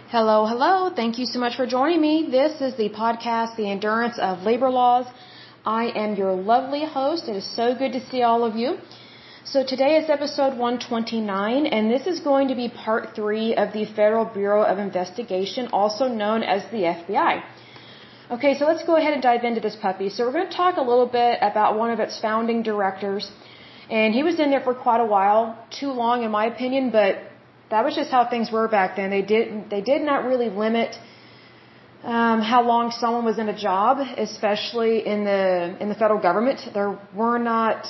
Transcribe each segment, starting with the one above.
Hello, hello. Thank you so much for joining me. This is the podcast, The Endurance of Labor Laws. I am your lovely host. It is so good to see all of you. So today is episode 129, and this is going to be part 3 of the Federal Bureau of Investigation, also known as the FBI. Okay, so let's go ahead and dive into this puppy. So we're going to talk a little bit about one of its founding directors, and he was in there for quite a while, too long in my opinion, but that was just how things were back then. They did not really limit how long someone was in a job, especially in the federal government. There were not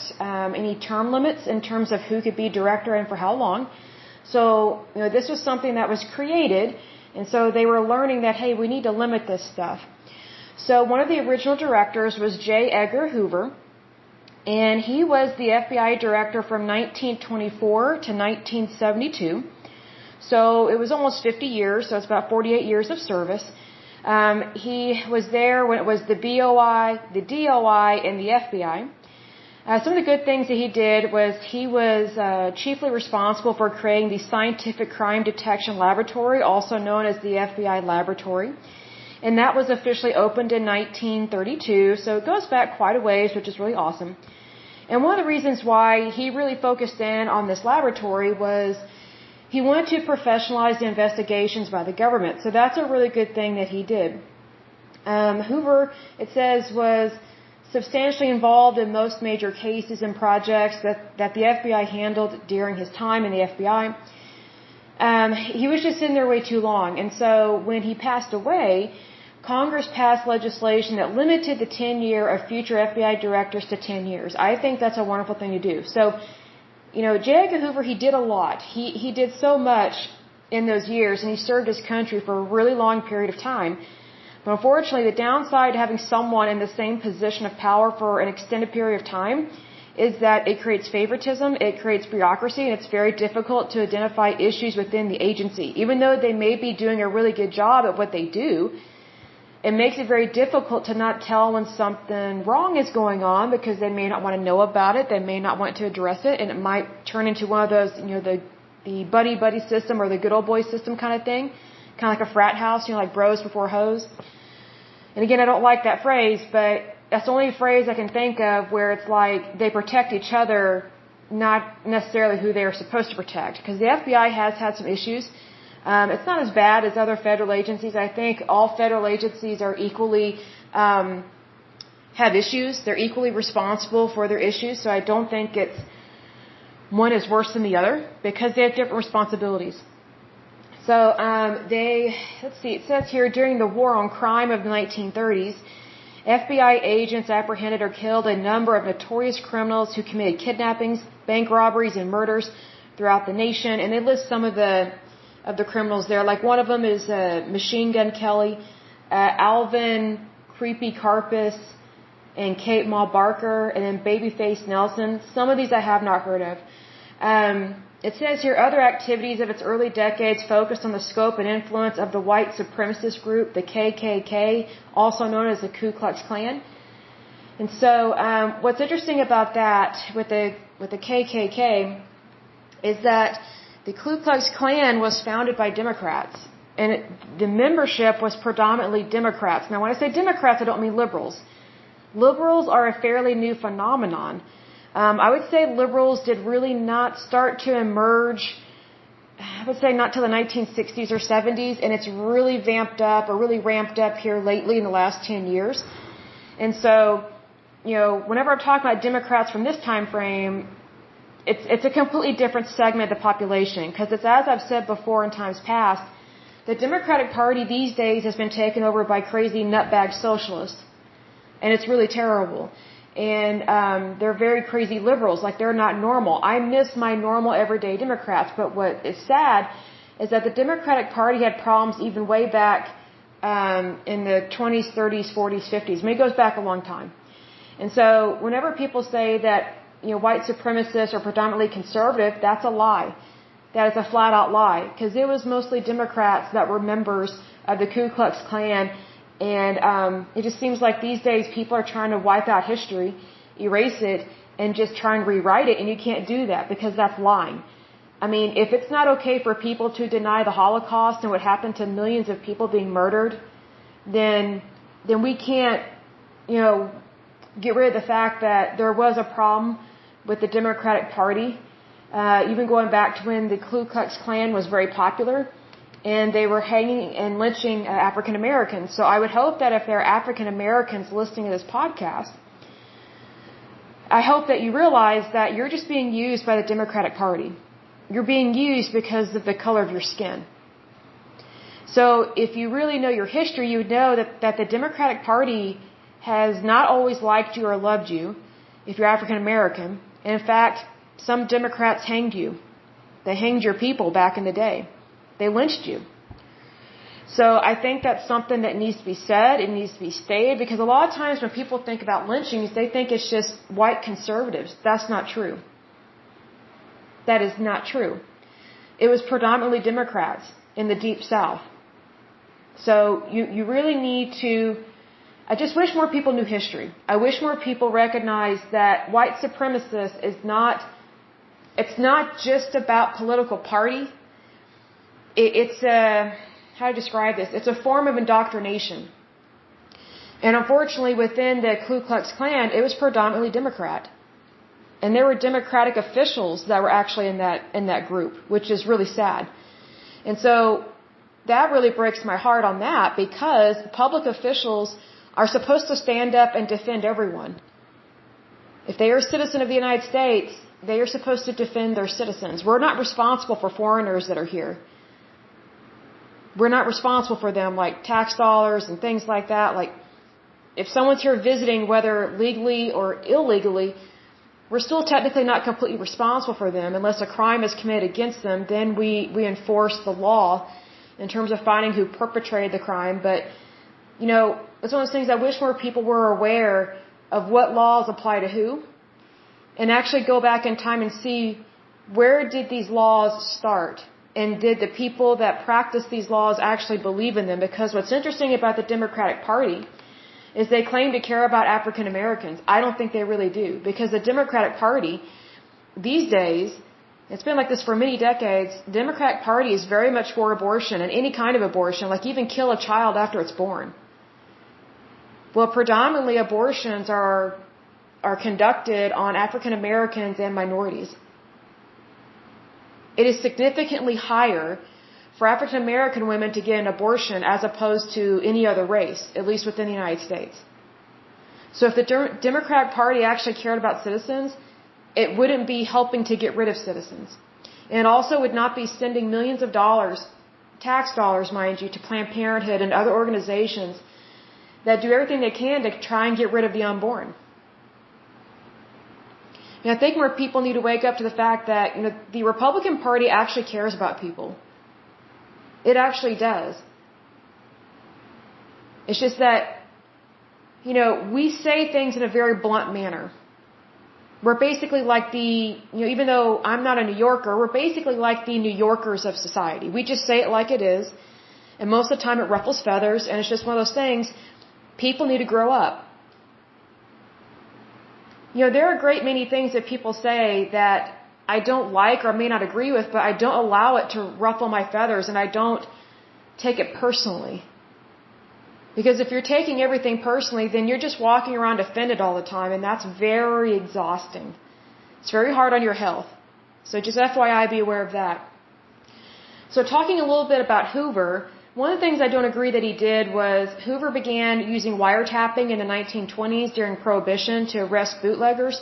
any term limits in terms of who could be director and for how long. So, this was something that was created, and so they were learning that, hey, we need to limit this stuff. So one of the original directors was J. Edgar Hoover, and he was the FBI director from 1924 to 1972. So it was almost 50 years, so it's about 48 years of service. He was there when it was the BOI, the DOI, and the FBI. Some of the good things that he did was he was chiefly responsible for creating the Scientific Crime Detection Laboratory, also known as the FBI Laboratory. And that was officially opened in 1932, so it goes back quite a ways, which is really awesome. And one of the reasons why he really focused in on this laboratory was he wanted to professionalize the investigations by the government. So that's a really good thing that he did. Hoover, it says, was substantially involved in most major cases and projects that the FBI handled during his time in the FBI. He was just in there way too long. And so when he passed away, Congress passed legislation that limited the tenure of future FBI directors to 10 years. I think that's a wonderful thing to do. So, J. Edgar Hoover, he did a lot. He did so much in those years, and he served his country for a really long period of time. But unfortunately, the downside to having someone in the same position of power for an extended period of time is that it creates favoritism, it creates bureaucracy, and it's very difficult to identify issues within the agency. Even though they may be doing a really good job at what they do, it makes it very difficult to not tell when something wrong is going on because they may not want to know about it, they may not want to address it, and it might turn into one of those, the buddy-buddy system or the good old boy system kind of thing, kind of like a frat house, like bros before hoes. And again, I don't like that phrase, but that's the only phrase I can think of where it's like they protect each other, not necessarily who they are supposed to protect. Because the FBI has had some issues. It's not as bad as other federal agencies. I think all federal agencies are equally, have issues. They're equally responsible for their issues. So I don't think one is worse than the other because they have different responsibilities. So, let's see, it says here, during the war on crime of the 1930s, FBI agents apprehended or killed a number of notorious criminals who committed kidnappings, bank robberies, and murders throughout the nation. And they list some of the criminals there. Like one of them is Machine Gun Kelly, Alvin Creepy Karpis, and Kate Ma Barker, and then Babyface Nelson. Some of these I have not heard of. It says here, other activities of its early decades focused on the scope and influence of the white supremacist group, the KKK, also known as the Ku Klux Klan. And so, what's interesting about that with the KKK is that the Ku Klux Klan was founded by Democrats, and the membership was predominantly Democrats. Now, when I say Democrats, I don't mean liberals. Liberals are a fairly new phenomenon. I would say liberals did really not start to emerge, I would say not till the 1960s or 70s, and it's really ramped up here lately in the last 10 years. And so, whenever I'm talking about Democrats from this time frame, it's a completely different segment of the population, because it's, as I've said before in times past, the Democratic Party these days has been taken over by crazy nutbag socialists, and it's really terrible. And they're very crazy liberals, like they're not normal. I miss my normal everyday Democrats, but what is sad is that the Democratic Party had problems even way back in the 20s, 30s, 40s, 50s. I mean, it goes back a long time. And so whenever people say that, white supremacists are predominantly conservative, that's a lie. That is a flat-out lie, because it was mostly Democrats that were members of the Ku Klux Klan. And it just seems like these days people are trying to wipe out history, erase it, and just try and rewrite it, and you can't do that because that's lying. I mean, if it's not okay for people to deny the Holocaust and what happened to millions of people being murdered, then we can't, get rid of the fact that there was a problem with the Democratic Party, even going back to when the Ku Klux Klan was very popular, and they were hanging and lynching African Americans. So I would hope that if there are African Americans listening to this podcast, I hope that you realize that you're just being used by the Democratic Party. You're being used because of the color of your skin. So if you really know your history, you would know that the Democratic Party has not always liked you or loved you if you're African American. In fact, some Democrats hanged you. They hanged your people back in the day. They lynched you. So I think that's something that needs to be said. It needs to be stated, because a lot of times when people think about lynchings, they think it's just white conservatives. That's not true. That is not true. It was predominantly Democrats in the Deep South. So you really need to, I just wish more people knew history. I wish more people recognized that white supremacist is not, it's not just about political party. It's a, how to describe this? It's a form of indoctrination. And unfortunately, within the Ku Klux Klan, it was predominantly Democrat. And there were Democratic officials that were actually in that group, which is really sad. And so that really breaks my heart on that, because public officials are supposed to stand up and defend everyone. If they are a citizen of the United States, they are supposed to defend their citizens. We're not responsible for foreigners that are here. We're not responsible for them, like tax dollars and things like that. Like, if someone's here visiting, whether legally or illegally, we're still technically not completely responsible for them unless a crime is committed against them. Then we enforce the law in terms of finding who perpetrated the crime. But, it's one of those things I wish more people were aware of what laws apply to who, and actually go back in time and see, where did these laws start? And did the people that practice these laws actually believe in them? Because what's interesting about the Democratic Party is they claim to care about African Americans. I don't think they really do. Because the Democratic Party, these days, it's been like this for many decades, the Democratic Party is very much for abortion, and any kind of abortion, like even kill a child after it's born. Well, predominantly abortions are conducted on African Americans and minorities. It is significantly higher for African American women to get an abortion as opposed to any other race, at least within the United States. So if the Democratic Party actually cared about citizens, it wouldn't be helping to get rid of citizens. And it also would not be sending millions of dollars, tax dollars, mind you, to Planned Parenthood and other organizations that do everything they can to try and get rid of the unborn. And I think more people need to wake up to the fact that the Republican Party actually cares about people. It actually does. It's just that, we say things in a very blunt manner. We're basically like even though I'm not a New Yorker, we're basically like the New Yorkers of society. We just say it like it is, and most of the time it ruffles feathers, and it's just one of those things. People need to grow up. There are a great many things that people say that I don't like or may not agree with, but I don't allow it to ruffle my feathers, and I don't take it personally. Because if you're taking everything personally, then you're just walking around offended all the time, and that's very exhausting. It's very hard on your health. So just FYI, be aware of that. So talking a little bit about Hoover, one of the things I don't agree that he did was Hoover began using wiretapping in the 1920s during Prohibition to arrest bootleggers.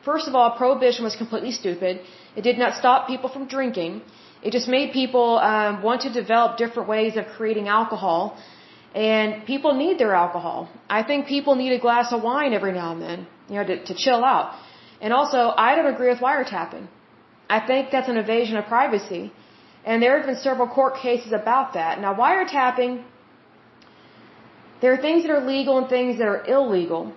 First of all, Prohibition was completely stupid. It did not stop people from drinking. It just made people want to develop different ways of creating alcohol. And people need their alcohol. I think people need a glass of wine every now and then, to chill out. And also, I don't agree with wiretapping. I think that's an invasion of privacy. And there have been several court cases about that. Now, wiretapping, there are things that are legal and things that are illegal.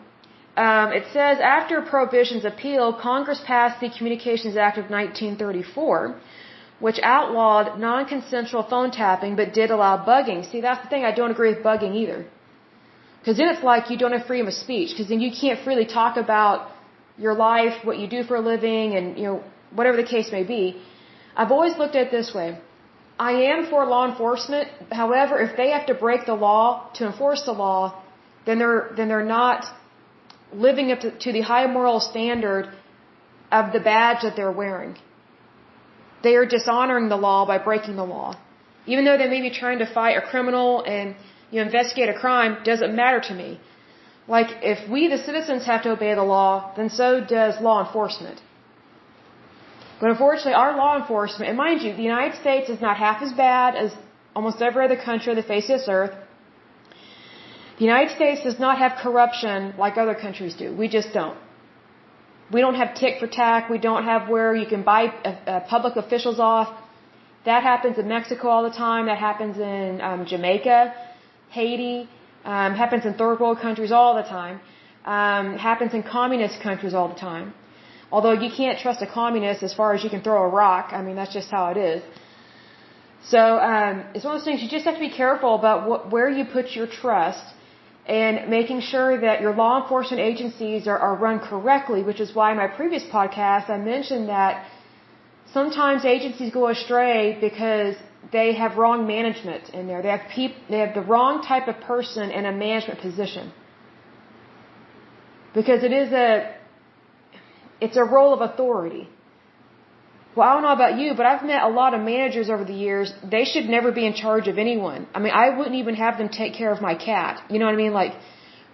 It says, after Prohibition's appeal, Congress passed the Communications Act of 1934, which outlawed non-consensual phone tapping but did allow bugging. See, that's the thing, I don't agree with bugging either. Because then it's like you don't have freedom of speech, because then you can't freely talk about your life, what you do for a living, and, whatever the case may be. I've always looked at it this way. I am for law enforcement. However, if they have to break the law to enforce the law, then they're not living up to the high moral standard of the badge that they're wearing. They are dishonoring the law by breaking the law. Even though they may be trying to fight a criminal and investigate a crime, doesn't matter to me. Like, if we, the citizens, have to obey the law, then so does law enforcement. But unfortunately, our law enforcement, and mind you, the United States is not half as bad as almost every other country on the face of this earth. The United States does not have corruption like other countries do. We just don't. We don't have tick for tack. We don't have where you can buy public officials off. That happens in Mexico all the time. That happens in Jamaica, Haiti. Happens in third world countries all the time. Happens in communist countries all the time. Although you can't trust a communist as far as you can throw a rock. I mean, that's just how it is. So it's one of those things you just have to be careful about where you put your trust and making sure that your law enforcement agencies are run correctly, which is why in my previous podcast I mentioned that sometimes agencies go astray because they have wrong management in there. They have the wrong type of person in a management position. Because it's a role of authority. Well, I don't know about you, but I've met a lot of managers over the years. They should never be in charge of anyone. I mean, I wouldn't even have them take care of my cat. You know what I mean? Like,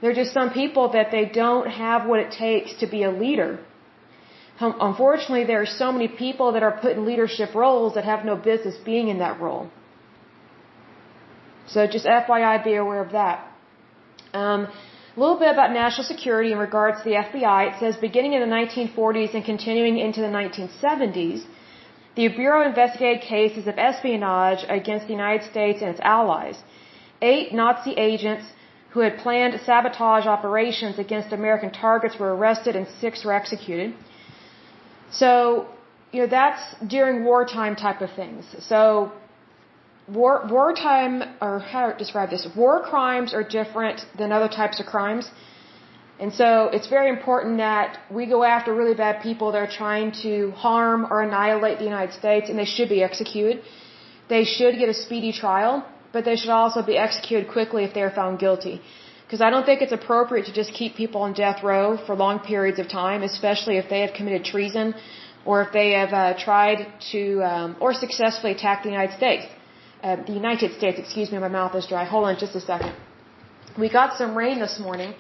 there are just some people that they don't have what it takes to be a leader. Unfortunately, there are so many people that are put in leadership roles that have no business being in that role. So just FYI, be aware of that. A little bit about national security in regards to the FBI. It says, beginning in the 1940s and continuing into the 1970s, the Bureau investigated cases of espionage against the United States and its allies. 8 Nazi agents who had planned sabotage operations against American targets were arrested and 6 were executed. So, that's during wartime type of things. So, wartime, or how to describe this, war crimes are different than other types of crimes. And so it's very important that we go after really bad people that are trying to harm or annihilate the United States, and they should be executed. They should get a speedy trial, but they should also be executed quickly if they are found guilty. Because I don't think it's appropriate to just keep people on death row for long periods of time, especially if they have committed treason or if they have tried to or successfully attack the United States. Excuse me, my mouth is dry. Hold on just a second. We got some rain this morning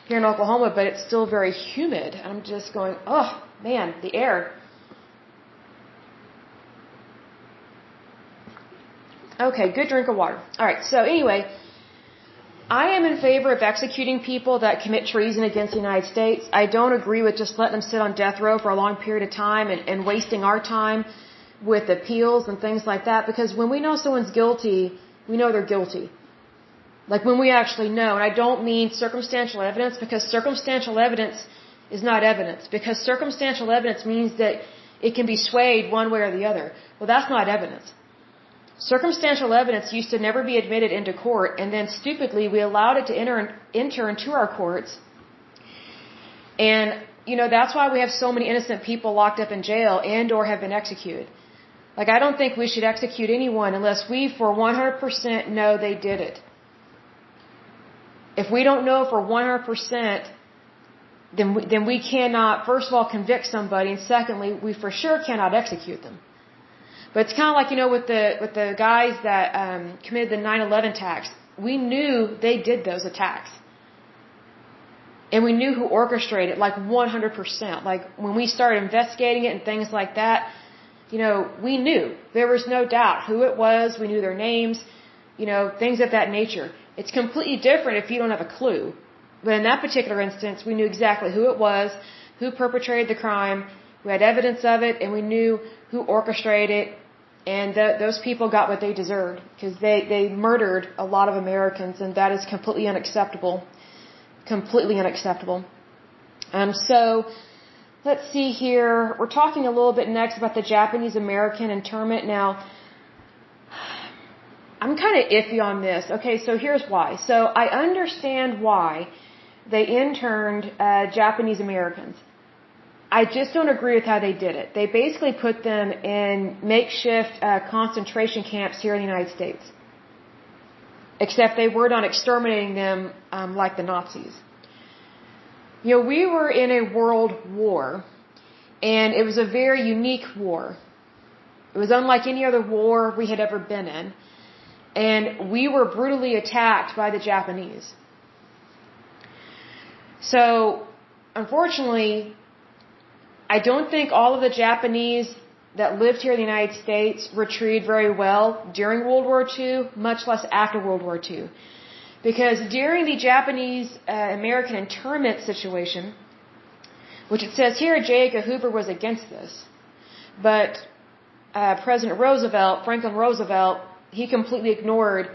here in Oklahoma, but it's still very humid. I'm just going, oh, man, the air. Okay, good drink of water. All right, so anyway, I am in favor of executing people that commit treason against the United States. I don't agree with just letting them sit on death row for a long period of time and wasting our time with appeals and things like that, because when we know someone's guilty, we know they're guilty. Like when we actually know, and I don't mean circumstantial evidence, because circumstantial evidence is not evidence, because circumstantial evidence means that it can be swayed one way or the other. Well, that's not evidence. Circumstantial evidence used to never be admitted into court, and then stupidly we allowed it to enter into our courts. And, that's why we have so many innocent people locked up in jail and or have been executed. Like, I don't think we should execute anyone unless we for 100% know they did it. If we don't know for 100%, then we cannot, first of all, convict somebody, and secondly, we for sure cannot execute them. But it's kind of like, with the guys that committed the 9/11 attacks. We knew they did those attacks. And we knew who orchestrated, like 100%. Like when we started investigating it and things like that, we knew. There was no doubt who it was. We knew their names, things of that nature. It's completely different if you don't have a clue. But in that particular instance, we knew exactly who it was, who perpetrated the crime. We had evidence of it, and we knew who orchestrated it. And those people got what they deserved, because they murdered a lot of Americans, and that is completely unacceptable. Completely unacceptable. So, let's see here. We're talking a little bit next about the Japanese American internment. Now, I'm kind of iffy on this. Okay, so here's why. So I understand why they interned Japanese Americans. I just don't agree with how they did it. They basically put them in makeshift concentration camps here in the United States. Except they were not exterminating them like the Nazis. We were in a world war, and it was a very unique war. It was unlike any other war we had ever been in, and we were brutally attacked by the Japanese. So, unfortunately, I don't think all of the Japanese that lived here in the United States were treated very well during World War II, much less after World War II. Because during the Japanese-American internment situation, which it says here J. Edgar Hoover was against this, but President Roosevelt, Franklin Roosevelt, he completely ignored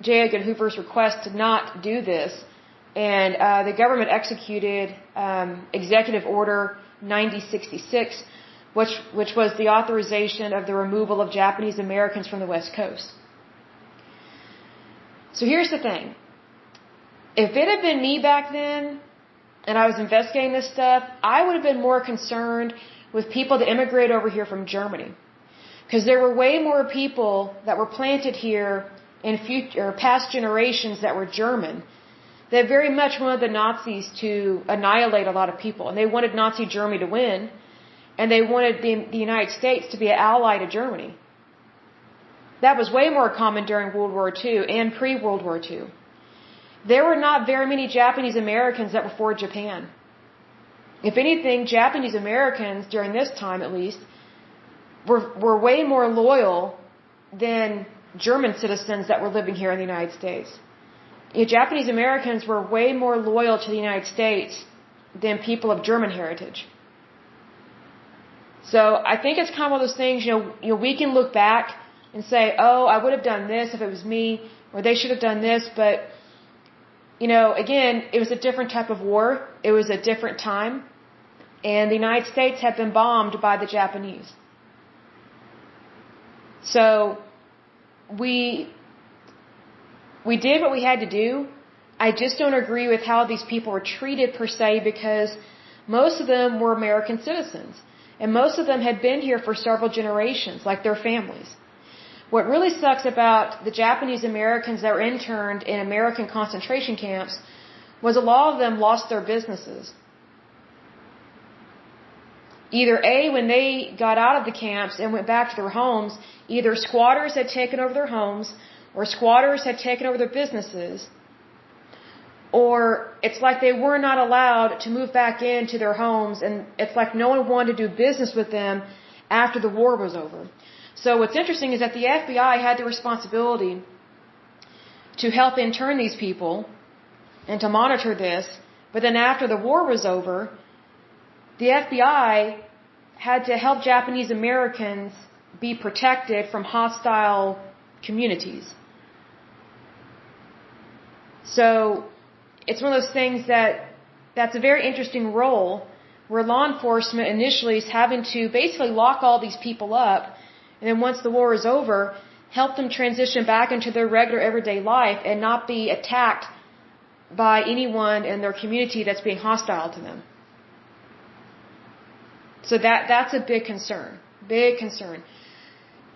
J. Edgar Hoover's request to not do this, and the government executed Executive Order 9066, which was the authorization of the removal of Japanese Americans from the West Coast. So here's the thing. If it had been me back then, and I was investigating this stuff, I would have been more concerned with people that immigrated over here from Germany. Because there were way more people that were planted here in past generations that were German. They very much wanted the Nazis to annihilate a lot of people. And they wanted Nazi Germany to win. And they wanted the United States to be an ally to Germany. That was way more common during World War II and pre-World War II. There were not very many Japanese Americans that were for Japan. If anything, Japanese Americans, during this time at least, were way more loyal than German citizens that were living here in the United States. Japanese Americans were way more loyal to the United States than people of German heritage. So I think it's kind of one of those things, we can look back and say, oh, I would have done this if it was me, or they should have done this, but, again, it was a different type of war, it was a different time, and the United States had been bombed by the Japanese. So, we did what we had to do. I just don't agree with how these people were treated per se, because most of them were American citizens. And most of them had been here for several generations, like their families. What really sucks about the Japanese Americans that were interned in American concentration camps was a lot of them lost their businesses. Either A, when they got out of the camps and went back to their homes, either squatters had taken over their homes, or squatters had taken over their businesses, or it's like they were not allowed to move back into their homes, and it's like no one wanted to do business with them after the war was over. So what's interesting is that the FBI had the responsibility to help intern these people and to monitor this, but then after the war was over, the FBI had to help Japanese Americans be protected from hostile communities. So it's one of those things that's a very interesting role where law enforcement initially is having to basically lock all these people up, and then once the war is over, help them transition back into their regular everyday life and not be attacked by anyone in their community that's being hostile to them. So that's a big concern. Big concern.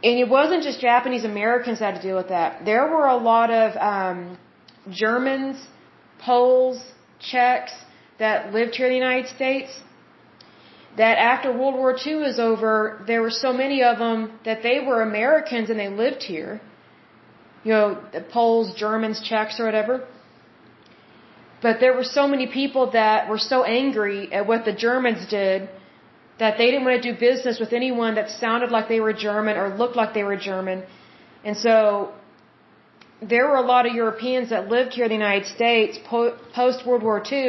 And it wasn't just Japanese Americans that had to deal with that. There were a lot of Germans, Poles, Czechs that lived here in the United States, that after World War II was over, there were so many of them that they were Americans and they lived here. The Poles, Germans, Czechs, or whatever. But there were so many people that were so angry at what the Germans did that they didn't want to do business with anyone that sounded like they were German or looked like they were German. And so there were a lot of Europeans that lived here in the United States post-World War II.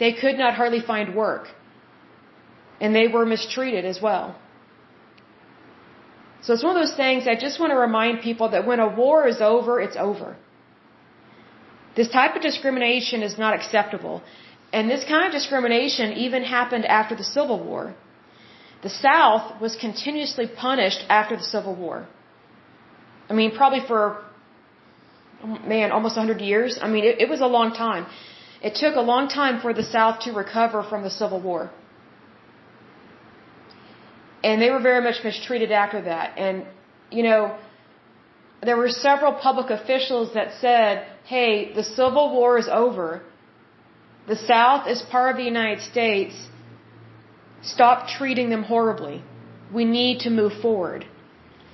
They could not hardly find work. And they were mistreated as well. So it's one of those things I just want to remind people that when a war is over, it's over. This type of discrimination is not acceptable. And this kind of discrimination even happened after the Civil War. The South was continuously punished after the Civil War. I mean, probably for, almost 100 years. I mean, it was a long time. It took a long time for the South to recover from the Civil War. And they were very much mistreated after that. And, you know, there were several public officials that said, hey, the Civil War is over. The South is part of the United States. Stop treating them horribly. We need to move forward.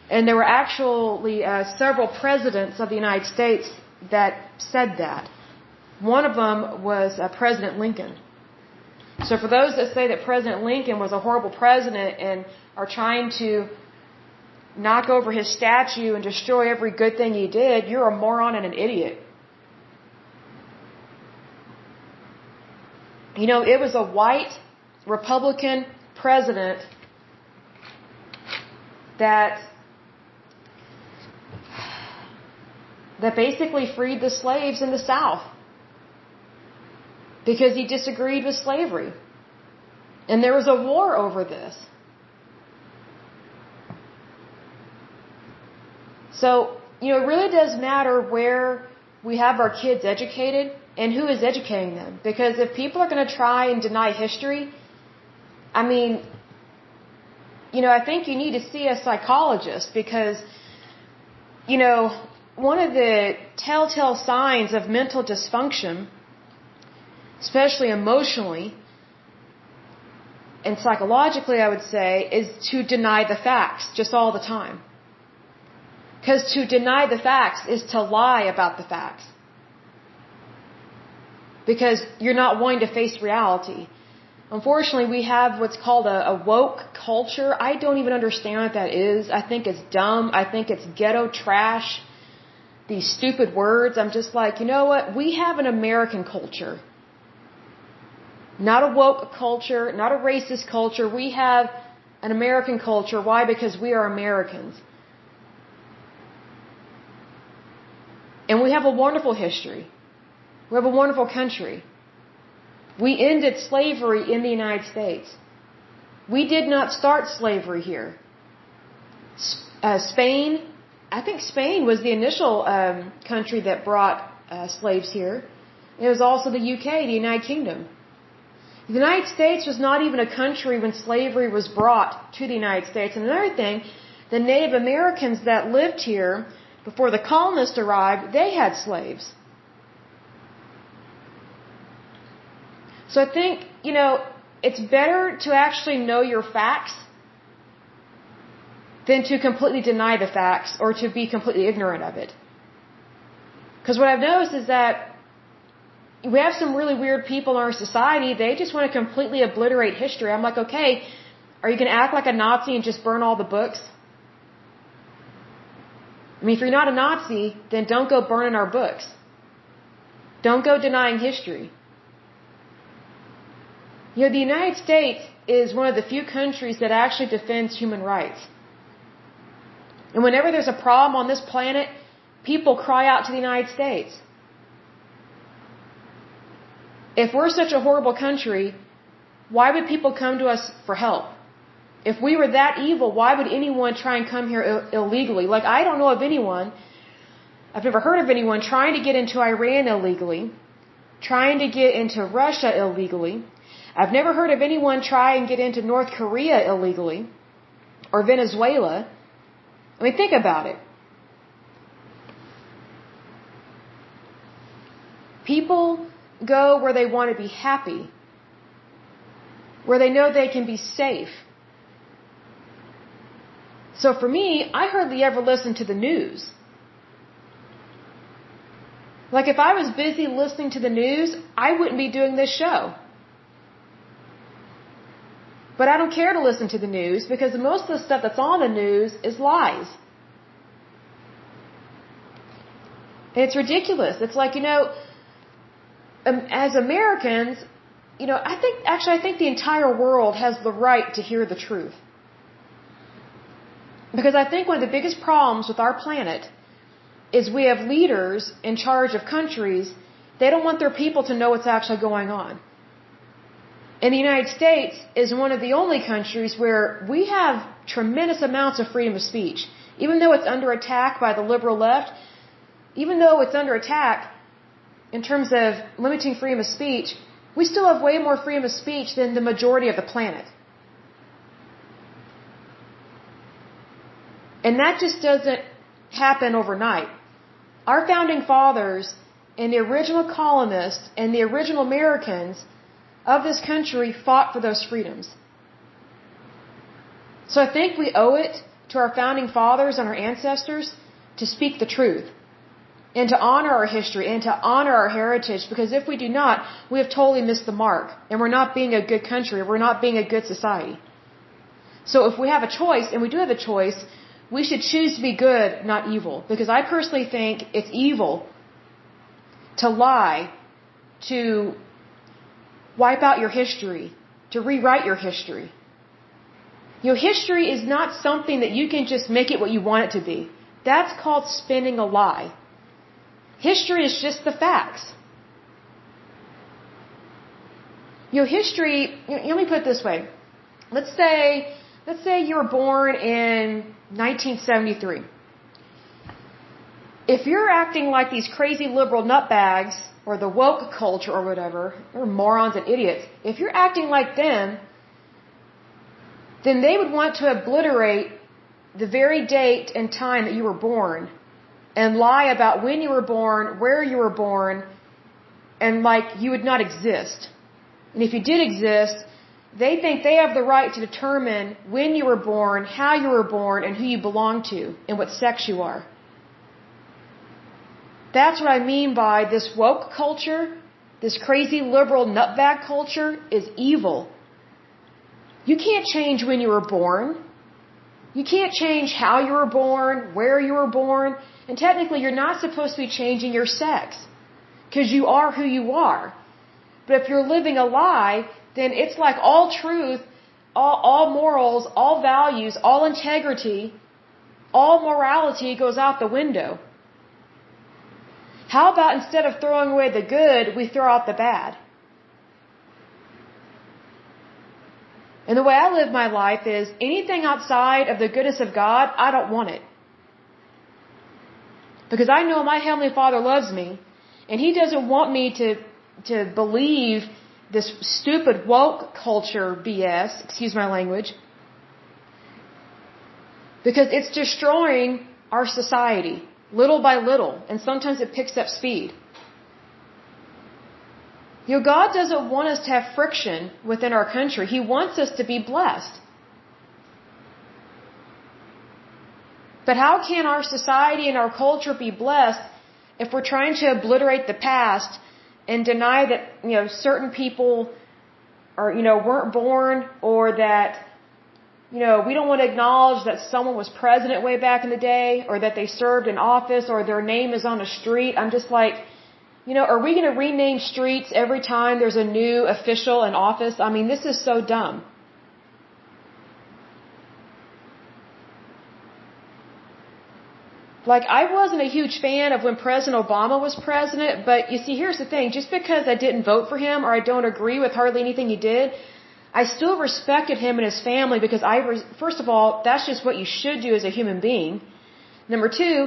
And there were actually several presidents of the United States that said that. One of them was President Lincoln. So for those that say that President Lincoln was a horrible president and are trying to knock over his statue and destroy every good thing he did, you're a moron and an idiot. You know, it was a white Republican president that basically freed the slaves in the South because he disagreed with slavery. And there was a war over this. So, you know, it really does matter where we have our kids educated and who is educating them. Because if people are going to try and deny history, I mean, you know, I think you need to see a psychologist because, you know, one of the telltale signs of mental dysfunction, especially emotionally and psychologically, I would say, is to deny the facts just all the time. Because to deny the facts is to lie about the facts. Because you're not wanting to face reality. Unfortunately, we have what's called a woke culture. I don't even understand what that is. I think it's dumb. I think it's ghetto trash. These stupid words. I'm just like, you know what? We have an American culture. Not a woke culture, not a racist culture. We have an American culture. Why? Because we are Americans. And we have a wonderful history. We have a wonderful country. We ended slavery in the United States. We did not start slavery here. Spain, I think Spain was the initial country that brought slaves here. It was also the UK, the United Kingdom. The United States was not even a country when slavery was brought to the United States. And another thing, the Native Americans that lived here before the colonists arrived, they had slaves. So I think, you know, it's better to actually know your facts than to completely deny the facts or to be completely ignorant of it. Because what I've noticed is that we have some really weird people in our society. They just want to completely obliterate history. I'm like, okay, are you going to act like a Nazi and just burn all the books? I mean, if you're not a Nazi, then don't go burning our books. Don't go denying history. You know, the United States is one of the few countries that actually defends human rights. And whenever there's a problem on this planet, people cry out to the United States. If we're such a horrible country, why would people come to us for help? If we were that evil, why would anyone try and come here illegally? Like, I don't know of anyone, I've never heard of anyone trying to get into Iran illegally, trying to get into Russia illegally. I've never heard of anyone try and get into North Korea illegally or Venezuela. I mean, think about it. People go where they want to be happy, where they know they can be safe. So for me, I hardly ever listen to the news. Like if I was busy listening to the news, I wouldn't be doing this show. But I don't care to listen to the news because most of the stuff that's on the news is lies. And it's ridiculous. It's like, you know, as Americans, you know, I think the entire world has the right to hear the truth. Because I think one of the biggest problems with our planet is we have leaders in charge of countries, they don't want their people to know what's actually going on. And the United States is one of the only countries where we have tremendous amounts of freedom of speech. Even though it's under attack by the liberal left, even though it's under attack, in terms of limiting freedom of speech, we still have way more freedom of speech than the majority of the planet. And that just doesn't happen overnight. Our founding fathers and the original colonists and the original Americans of this country fought for those freedoms. So I think we owe it to our founding fathers and our ancestors to speak the truth and to honor our history and to honor our heritage, because if we do not, we have totally missed the mark and we're not being a good country, we're not being a good society. So if we have a choice, and we do have a choice, we should choose to be good, not evil, because I personally think it's evil to lie, to wipe out your history, to rewrite your history. You know, history is not something that you can just make it what you want it to be. That's called spinning a lie. History is just the facts. You know, history, let me put it this way. Let's say you were born in 1973. If you're acting like these crazy liberal nutbags, or the woke culture or whatever, or morons and idiots, if you're acting like them, then they would want to obliterate the very date and time that you were born and lie about when you were born, where you were born, and like you would not exist. And if you did exist, they think they have the right to determine when you were born, how you were born, and who you belong to, and what sex you are. That's what I mean by this woke culture, this crazy liberal nutbag culture is evil. You can't change when you were born. You can't change how you were born, where you were born, and technically you're not supposed to be changing your sex, because you are who you are. But if you're living a lie, then it's like all truth, all morals, all values, all integrity, all morality goes out the window. How about instead of throwing away the good, we throw out the bad? And the way I live my life is anything outside of the goodness of God, I don't want it. Because I know my Heavenly Father loves me, and He doesn't want me to believe this stupid woke culture BS, excuse my language, because it's destroying our society little by little, and sometimes it picks up speed. You know, God doesn't want us to have friction within our country. He wants us to be blessed. But how can our society and our culture be blessed if we're trying to obliterate the past and deny that, you know, certain people are, you know, weren't born, or that, you know, we don't want to acknowledge that someone was president way back in the day, or that they served in office, or their name is on a street. I'm just like, you know, are we going to rename streets every time there's a new official in office? I mean, this is so dumb. Like, I wasn't a huge fan of when President Obama was president, but you see, here's the thing. Just because I didn't vote for him or I don't agree with hardly anything he did, I still respected him and his family, because first of all, that's just what you should do as a human being. Number two,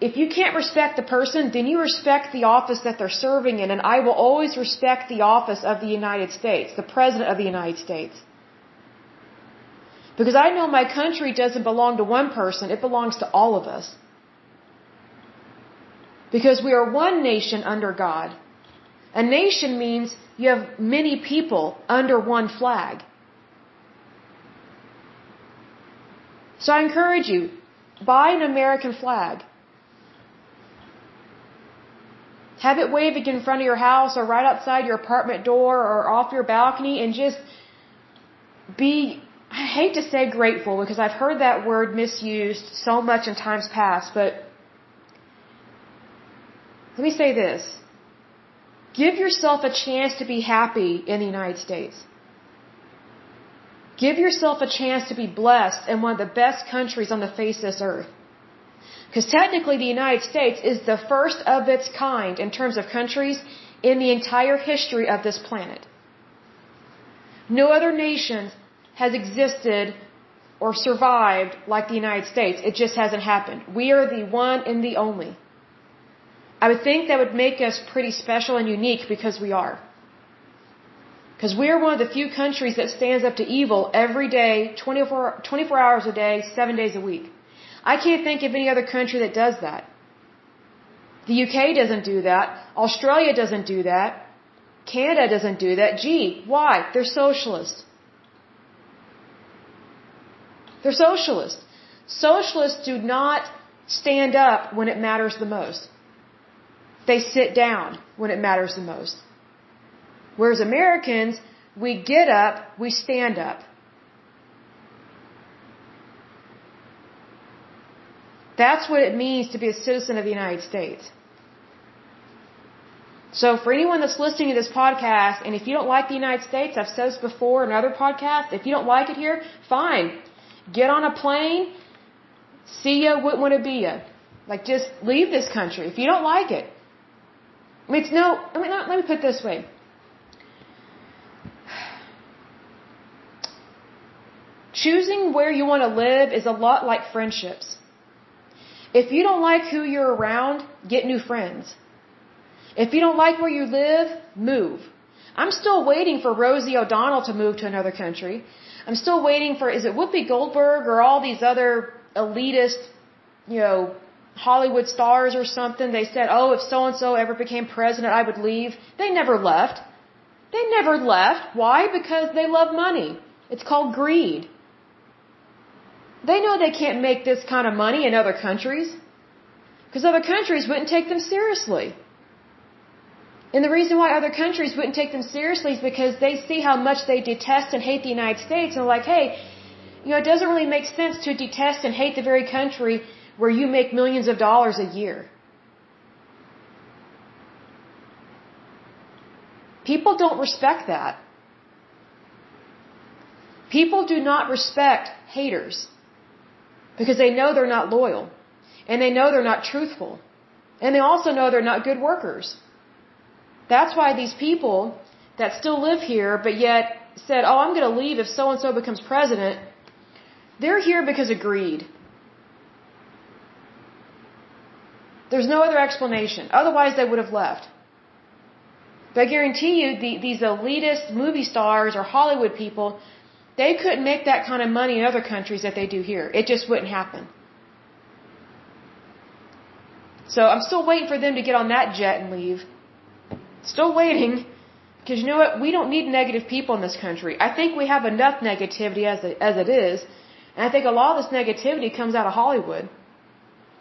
if you can't respect the person, then you respect the office that they're serving in, and I will always respect the office of the United States, the President of the United States. Because I know my country doesn't belong to one person, it belongs to all of us. Because we are one nation under God. A nation means you have many people under one flag. So I encourage you, buy an American flag. Have it waving in front of your house or right outside your apartment door or off your balcony, and just be, I hate to say grateful, because I've heard that word misused so much in times past, but let me say this. Give yourself a chance to be happy in the United States. Give yourself a chance to be blessed in one of the best countries on the face of this earth. Because technically the United States is the first of its kind in terms of countries in the entire history of this planet. No other nation has existed or survived like the United States. It just hasn't happened. We are the one and the only. I would think that would make us pretty special and unique because we are. Because we are one of the few countries that stands up to evil every day, 24 hours a day, 7 days a week. I can't think of any other country that does that. The UK doesn't do that. Australia doesn't do that. Canada doesn't do that. Gee, why? They're socialists. They're socialists. Socialists do not stand up when it matters the most. They sit down when it matters the most. Whereas Americans, we get up, we stand up. That's what it means to be a citizen of the United States. So for anyone that's listening to this podcast, and if you don't like the United States, I've said this before in other podcasts, if you don't like it here, fine. Get on a plane, see ya, wouldn't want to be ya. Like, just leave this country if you don't like it. I mean, let me put it this way. Choosing where you want to live is a lot like friendships. If you don't like who you're around, get new friends. If you don't like where you live, move. I'm still waiting for Rosie O'Donnell to move to another country. I'm still waiting for, is it Whoopi Goldberg or all these other elitist, Hollywood stars or something? They said, oh, if so-and-so ever became president, I would leave. They never left. They never left. Why? Because they love money. It's called greed. They know they can't make this kind of money in other countries because other countries wouldn't take them seriously. And the reason why other countries wouldn't take them seriously is because they see how much they detest and hate the United States and are like, hey, it doesn't really make sense to detest and hate the very country where you make millions of dollars a year. People don't respect that. People do not respect haters because they know they're not loyal and they know they're not truthful and they also know they're not good workers. That's why these people that still live here but yet said, oh, I'm going to leave if so-and-so becomes president, they're here because of greed. There's no other explanation. Otherwise, they would have left. But I guarantee you, these elitist movie stars or Hollywood people, they couldn't make that kind of money in other countries that they do here. It just wouldn't happen. So I'm still waiting for them to get on that jet and leave. Still waiting. Because you know what? We don't need negative people in this country. I think we have enough negativity as it is. And I think a lot of this negativity comes out of Hollywood.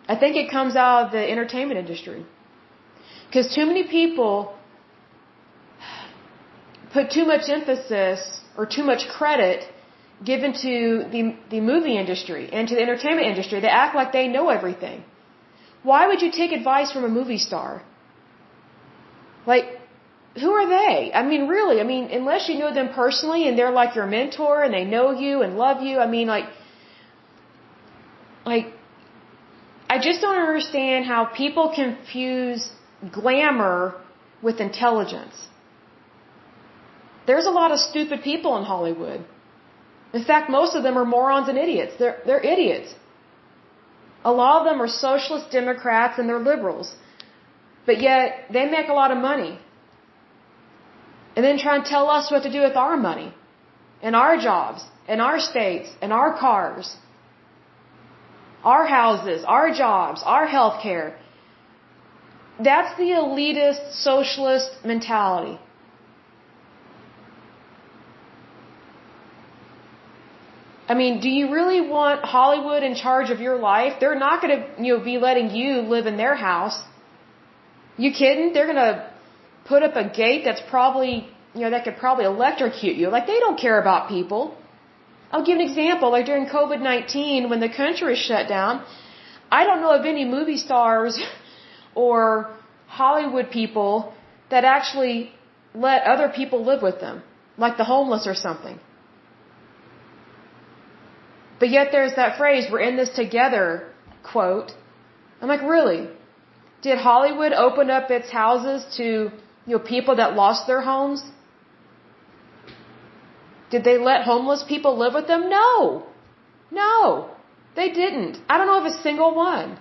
I think it comes out of the entertainment industry. Because too many people put too much emphasis or too much credit given to the movie industry and to the entertainment industry. They act like they know everything. Why would you take advice from a movie star? Like, who are they? I mean, really, unless you know them personally and they're like your mentor and they know you and love you, I just don't understand how people confuse glamour with intelligence. There's a lot of stupid people in Hollywood. In fact, most of them are morons and idiots. They're idiots. A lot of them are socialist Democrats and they're liberals. But yet, they make a lot of money. And then try and tell us what to do with our money. And our jobs. And our states. And our cars. Our houses. Our jobs. Our health care. That's the elitist, socialist mentality. Do you really want Hollywood in charge of your life? They're not going to, be letting you live in their house. You kidding? They're going to put up a gate that's probably, that could probably electrocute you. Like, they don't care about people. I'll give an example. Like, during COVID-19, when the country was shut down, I don't know of any movie stars or Hollywood people that actually let other people live with them, like the homeless or something. But yet there's that phrase, we're in this together, quote. I'm like, really? Did Hollywood open up its houses to, people that lost their homes? Did they let homeless people live with them? No. No. They didn't. I don't know of a single one.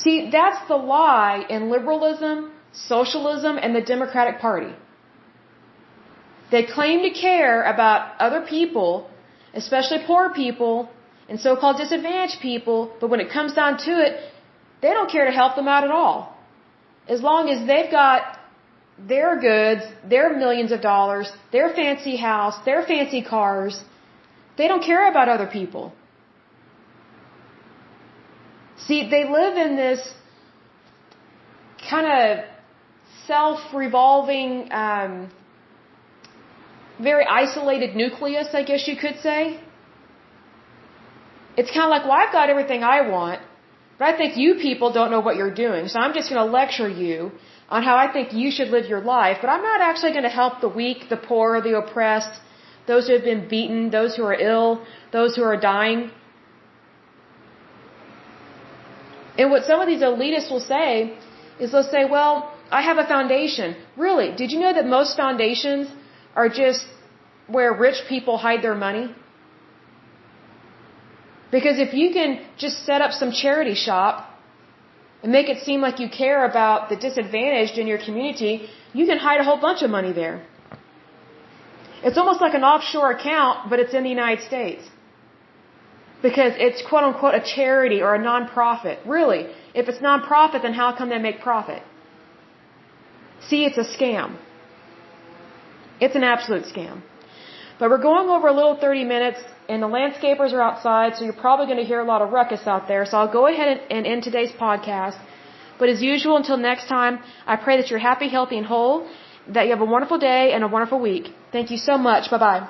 See, that's the lie in liberalism, socialism, and the Democratic Party. They claim to care about other people, especially poor people and so-called disadvantaged people, but when it comes down to it, they don't care to help them out at all. As long as they've got their goods, their millions of dollars, their fancy house, their fancy cars, they don't care about other people. See, they live in this kind of self-revolving, very isolated nucleus, I guess you could say. It's kind of like, well, I've got everything I want, but I think you people don't know what you're doing, so I'm just going to lecture you on how I think you should live your life, but I'm not actually going to help the weak, the poor, the oppressed, those who have been beaten, those who are ill, those who are dying. And what some of these elitists will say is they'll say, well, I have a foundation. Really? Did you know that most foundations are just where rich people hide their money? Because if you can just set up some charity shop and make it seem like you care about the disadvantaged in your community, you can hide a whole bunch of money there. It's almost like an offshore account, but it's in the United States. Because it's quote-unquote a charity or a non-profit. Really, if it's non-profit, then how come they make profit? See, it's a scam. It's an absolute scam. But we're going over a little 30 minutes, and the landscapers are outside, so you're probably going to hear a lot of ruckus out there. So I'll go ahead and end today's podcast. But as usual, until next time, I pray that you're happy, healthy, and whole, that you have a wonderful day and a wonderful week. Thank you so much. Bye-bye.